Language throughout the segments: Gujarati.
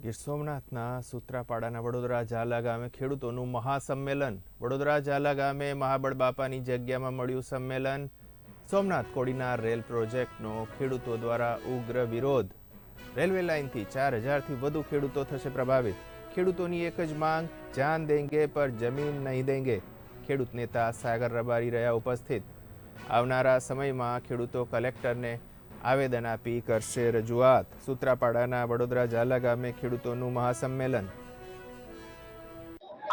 ગીર સોમનાથના સૂત્રાપાડાના વડોદરા ઝાલા ગામે ખેડૂતોનું મહાસંમેલન. વડોદરા ઝાલા ગામે મહાબળ બાપાની જગ્યામાં મળ્યું સંમેલન. સોમનાથ કોડીનાર રેલ પ્રોજેક્ટનો ખેડૂતો દ્વારા ઉગ્ર વિરોધ. રેલવે લાઇનથી 4000થી વધુ ખેડૂતો થશે પ્રભાવિત. ખેડૂતોની એક જ માંગ, જાન દેંગે પર જમીન નહીં દેંગે. ખેડૂત નેતા સાગર રબારી રહ્યા ઉપસ્થિત. આવનારા સમયમાં ખેડૂતો કલેક્ટરને આવેદન આપી કરશે રજૂઆત. સૂત્રાપાડાના વડોદરા ઝાલા ગામે ખેડૂતોનું મહાસંમેલન.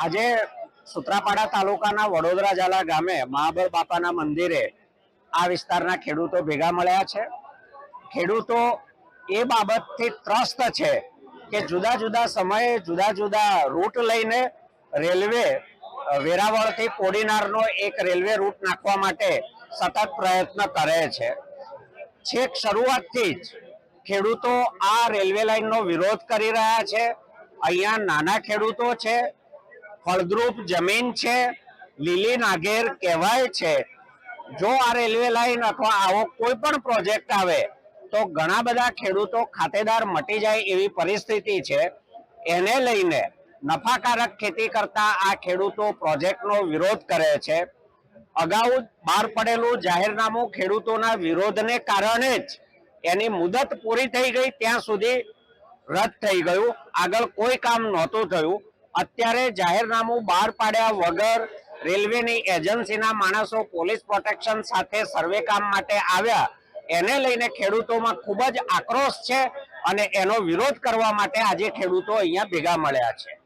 આજે સૂત્રાપાડા તાલુકાના વડોદરા ઝાલા ગામે મહાબળ બાપાના મંદિરે આ વિસ્તારના ખેડૂતો ભેગા મળ્યા છે. ખેડૂતો એ બાબતથી ત્રસ્ત છે કે જુદા જુદા સમયે જુદા જુદા રૂટ લઈને રેલવે વેરાવળથી કોડીનારનો એક રેલવે રૂટ નાખવા માટે સતત પ્રયત્ન કરે છે. છેક શરૂઆતથી જ ખેડૂતો આ રેલવે લાઇનનો વિરોધ કરી રહ્યા છે. અહીંયા નાના ખેડૂતો છે, ફળદ્રુપ જમીન છે, લીલી નાગેર કહેવાય છે. જો આ રેલવે લાઇન અથવા આવો કોઈ પણ પ્રોજેક્ટ આવે તો ઘણા બધા ખેડૂતો ખાતેદાર મટી જાય એવી પરિસ્થિતિ છે. એને લઈને નફાકારક ખેતી કરતા આ ખેડૂતો પ્રોજેક્ટનો વિરોધ કરે છે. અગાઉ બહાર પડેલું જાહેરનામું ખેડૂતોના વિરોધને કારણે જ એની મુદત પૂરી થઈ ગઈ ત્યાં સુધી રદ થઈ ગયું. આગળ કોઈ કામ નહોતું થયું. અત્યારે જાહેરનામું બહાર પાડ્યા વગર રેલવેની એજન્સીના માણસો પોલીસ પ્રોટેક્શન સાથે સર્વે કામ માટે આવ્યા. એને લઈને ખેડૂતોમાં ખૂબ જ આક્રોશ છે અને એનો વિરોધ કરવા માટે આજે ખેડૂતો અહીંયા ભેગા મળ્યા છે.